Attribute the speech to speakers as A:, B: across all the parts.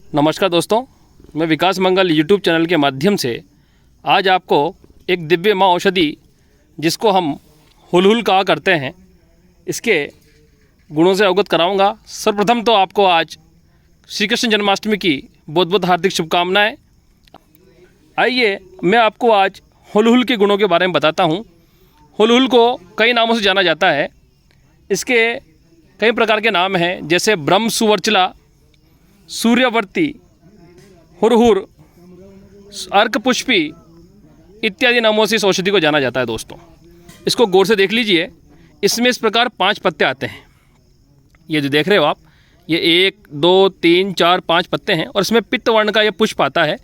A: नमस्कार दोस्तों, मैं विकास मंगल यूट्यूब चैनल के माध्यम से आज आपको एक दिव्य माँ औषधि जिसको हम हुलहुल कहा करते हैं, इसके गुणों से अवगत कराऊंगा। सर्वप्रथम तो आपको आज श्री कृष्ण जन्माष्टमी की बहुत बहुत हार्दिक शुभकामनाएं। आइए मैं आपको आज हुलहुल के गुणों के बारे में बताता हूँ। हुलहुल को कई नामों से जाना जाता है। इसके कई प्रकार के नाम हैं, जैसे ब्रह्म सुवर्चला, सूर्यवर्ती, हुरहुर, अर्क पुष्पी इत्यादि नामों से इस औषधि को जाना जाता है। दोस्तों, इसको गौर से देख लीजिए। इसमें इस प्रकार 5 पत्ते आते हैं। ये जो देख रहे हो आप, ये 1, 2, 3, 4, 5 पत्ते हैं और इसमें पित्त वर्ण का ये पुष्प आता है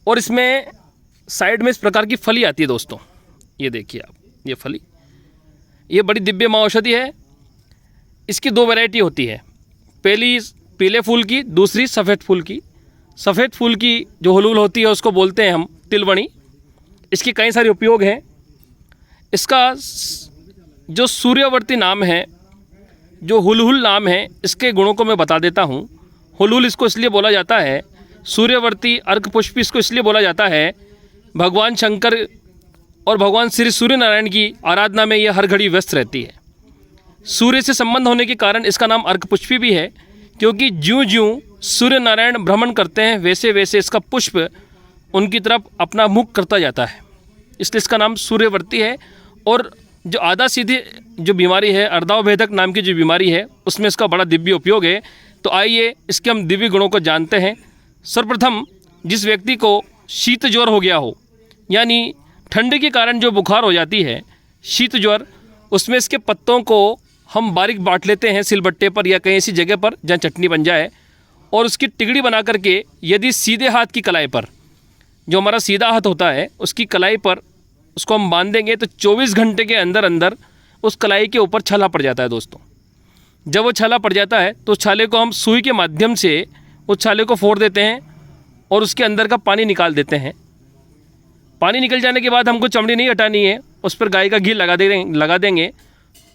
A: और इसमें साइड में इस प्रकार की फली आती है। दोस्तों, ये देखिए आप, ये फली, ये बड़ी दिव्य माँ औषधि है। इसकी 2 वैरायटी होती है, पहली पीले फूल की, दूसरी सफ़ेद फूल की। सफ़ेद फूल की जो हुलहुल होती है उसको बोलते हैं हम तिलवणी। इसके कई सारे उपयोग हैं। इसका जो सूर्यवर्ती नाम है, जो हुलहुल नाम है, इसके गुणों को मैं बता देता हूँ। हुलहुल इसको इसलिए बोला जाता है, सूर्यवर्ती, अर्क पुष्पी इसको इसलिए बोला जाता है, भगवान शंकर और भगवान श्री सूर्य नारायण की आराधना में यह हर घड़ी व्यस्त रहती है। सूर्य से संबंध होने के कारण इसका नाम अर्क पुष्पी भी है, क्योंकि ज्यों ज्यों सूर्य नारायण भ्रमण करते हैं वैसे वैसे इसका पुष्प उनकी तरफ अपना मुख करता जाता है, इसलिए इसका नाम सूर्यवर्ती है। और जो आधा सीधी जो बीमारी है, अर्धावभेदक नाम की जो बीमारी है, उसमें इसका बड़ा दिव्य उपयोग है। तो आइए इसके हम दिव्य गुणों को जानते हैं। सर्वप्रथम, जिस व्यक्ति को शीत ज्वर हो गया हो, यानी ठंड के कारण जो बुखार हो जाती है, शीत ज्वर, उसमें इसके पत्तों को हम बारीक बांट लेते हैं सिलबट्टे पर या कहीं ऐसी जगह पर जहाँ चटनी बन जाए, और उसकी टिकड़ी बना करके यदि सीधे हाथ की कलाई पर, जो हमारा सीधा हाथ होता है, उसकी कलाई पर उसको हम बांध देंगे तो 24 घंटे के अंदर अंदर उस कलाई के ऊपर छाला पड़ जाता है। दोस्तों, जब वो छाला पड़ जाता है तो उस छाले को हम सुई के माध्यम से उस छाले को फोड़ देते हैं और उसके अंदर का पानी निकाल देते हैं। पानी निकल जाने के बाद हमको चमड़ी नहीं हटानी है, उस पर गाय का घी लगा देंगे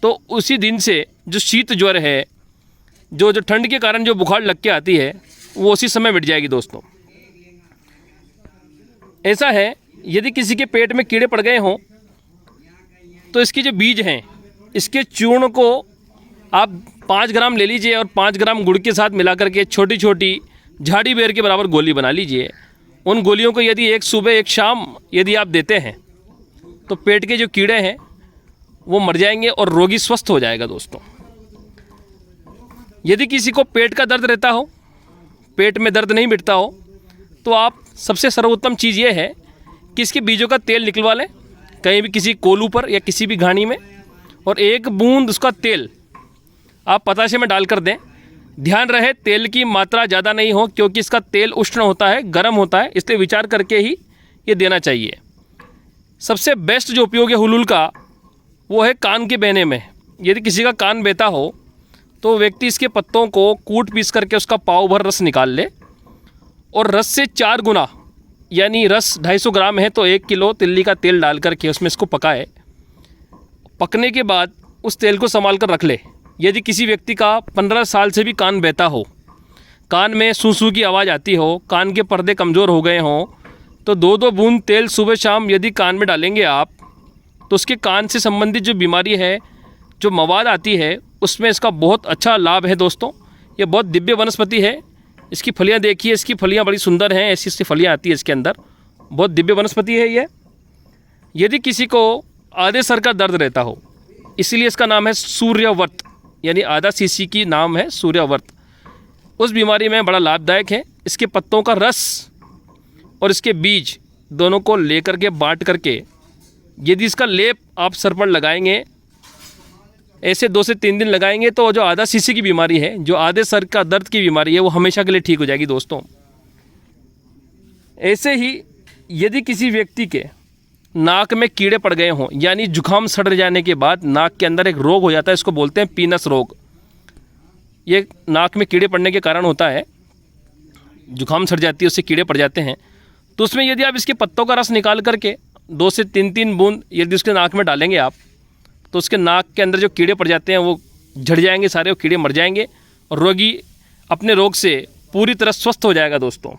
A: तो उसी दिन से जो शीत ज्वर है, जो ठंड के कारण जो बुखार लग के आती है, वो उसी समय मिट जाएगी। दोस्तों, ऐसा है, यदि किसी के पेट में कीड़े पड़ गए हों तो इसके जो बीज हैं, इसके चूर्ण को आप 5 ग्राम ले लीजिए और 5 ग्राम गुड़ के साथ मिला करके छोटी छोटी झाड़ी बेर के बराबर गोली बना लीजिए। उन गोलियों को यदि एक सुबह एक शाम यदि आप देते हैं तो पेट के जो कीड़े हैं वो मर जाएंगे और रोगी स्वस्थ हो जाएगा। दोस्तों, यदि किसी को पेट का दर्द रहता हो, पेट में दर्द नहीं मिटता हो, तो आप सबसे सर्वोत्तम चीज़ ये है कि इसके बीजों का तेल निकलवा लें कहीं भी, किसी कोलू पर या किसी भी घानी में, और 1 बूंद उसका तेल आप पताशे में डाल कर दें। ध्यान रहे तेल की मात्रा ज़्यादा नहीं हो, क्योंकि इसका तेल उष्ण होता है, गर्म होता है, इसलिए विचार करके ही ये देना चाहिए। सबसे बेस्ट जो उपयोग है हुलहुल का, वो है कान के बहने में। यदि किसी का कान बहता हो तो व्यक्ति इसके पत्तों को कूट पीस करके उसका पाव भर रस निकाल ले और रस से 4 गुना, यानी रस 250 ग्राम है तो 1 किलो तिल्ली का तेल डाल करके उसमें इसको पकाए। पकने के बाद उस तेल को संभाल कर रख ले। यदि किसी व्यक्ति का 15 साल से भी कान बहता हो, कान में सू सू की आवाज़ आती हो, कान के पर्दे कमज़ोर हो गए हों, तो 2-2 बूंद तेल सुबह शाम यदि कान में डालेंगे आप, तो उसके कान से संबंधित जो बीमारी है, जो मवाद आती है, उसमें इसका बहुत अच्छा लाभ है। दोस्तों, ये बहुत दिव्य वनस्पति है। इसकी फलियां देखिए, इसकी फलियां बड़ी सुंदर हैं, ऐसी ऐसी फलियां आती है इसके अंदर। बहुत दिव्य वनस्पति है ये। यदि किसी को आधे सर का दर्द रहता हो, इसीलिए इसका नाम है सूर्यवर्त, यानी आधा सीसी की नाम है सूर्यवर्त, उस बीमारी में बड़ा लाभदायक है। इसके पत्तों का रस और इसके बीज दोनों को लेकर के बाँट करके यदि इसका लेप आप सर पर लगाएंगे, ऐसे 2 से 3 दिन लगाएंगे, तो जो आधा सीसी की बीमारी है, जो आधे सर का दर्द की बीमारी है, वो हमेशा के लिए ठीक हो जाएगी। दोस्तों, ऐसे ही यदि किसी व्यक्ति के नाक में कीड़े पड़ गए हों, यानी जुकाम सड़ जाने के बाद नाक के अंदर एक रोग हो जाता है, इसको बोलते हैं पीनस रोग। ये नाक में कीड़े पड़ने के कारण होता है, जुकाम सड़ जाती है, उससे कीड़े पड़ जाते हैं। तो उसमें यदि आप इसके पत्तों का रस निकाल करके 2 से 3 बूंद यदि उसके नाक में डालेंगे आप, तो उसके नाक के अंदर जो कीड़े पड़ जाते हैं वो झड़ जाएंगे, सारे वो कीड़े मर जाएंगे और रोगी अपने रोग से पूरी तरह स्वस्थ हो जाएगा दोस्तों।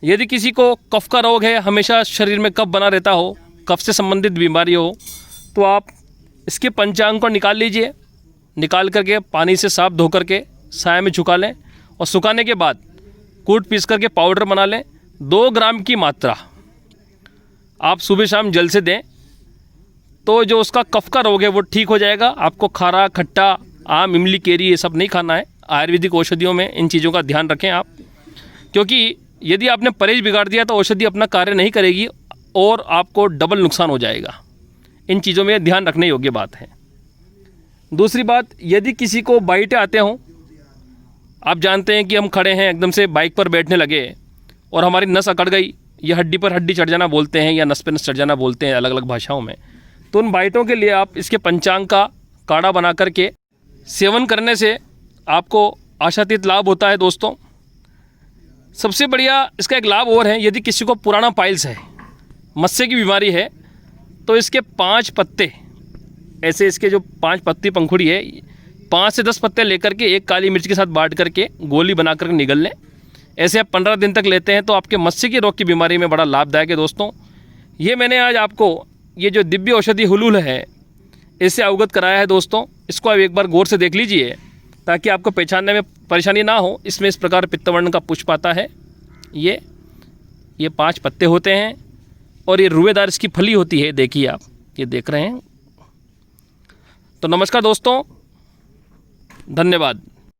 A: यदि किसी को कफ का रोग है, हमेशा शरीर में कफ बना रहता हो, कफ से संबंधित बीमारी हो, तो आप इसके पंचांग को निकाल लीजिए। निकाल करके पानी से साफ धो करके साया में झुका लें और सुखाने के बाद कूट पीस करके पाउडर बना लें। 2 ग्राम की मात्रा आप सुबह शाम जल से दें तो जो उसका कफ का रोग है वो ठीक हो जाएगा। आपको खारा, खट्टा, आम, इमली, केरी ये सब नहीं खाना है। आयुर्वेदिक औषधियों में इन चीज़ों का ध्यान रखें आप, क्योंकि यदि आपने परहेज बिगाड़ दिया तो औषधि अपना कार्य नहीं करेगी और आपको डबल नुकसान हो जाएगा। इन चीज़ों में ध्यान रखने योग्य बात है। दूसरी बात, यदि किसी को बाइटें आते हों, आप जानते हैं कि हम खड़े हैं, एकदम से बाइक पर बैठने लगे और हमारी नस अकड़ गई, या हड्डी पर हड्डी चढ़ जाना बोलते हैं, या नस पे नस चढ़ जाना बोलते हैं अलग अलग भाषाओं में, तो उन बाइटों के लिए आप इसके पंचांग का काढ़ा बना करके सेवन करने से आपको आशातीत लाभ होता है दोस्तों। सबसे बढ़िया इसका एक लाभ और है, यदि किसी को पुराना पाइल्स है, मस्से की बीमारी है, तो इसके 5 पत्ते ऐसे, इसके जो 5 पत्ती पंखुड़ी है, 5 से 10 पत्ते लेकर के एक काली मिर्च के साथ बांट करके गोली बना कर निगल लें। ऐसे आप 15 दिन तक लेते हैं तो आपके मस्से के रोग की बीमारी में बड़ा लाभदायक है दोस्तों। ये मैंने आज आपको ये जो दिव्य औषधि हुलूल है इससे अवगत कराया है दोस्तों। इसको आप एक बार गौर से देख लीजिए ताकि आपको पहचानने में परेशानी ना हो। इसमें इस प्रकार पित्तवर्ण का पुष्प आता है, ये 5 पत्ते होते हैं और ये रुएदार इसकी फली होती है, देखिए आप ये देख रहे हैं। तो नमस्कार दोस्तों, धन्यवाद।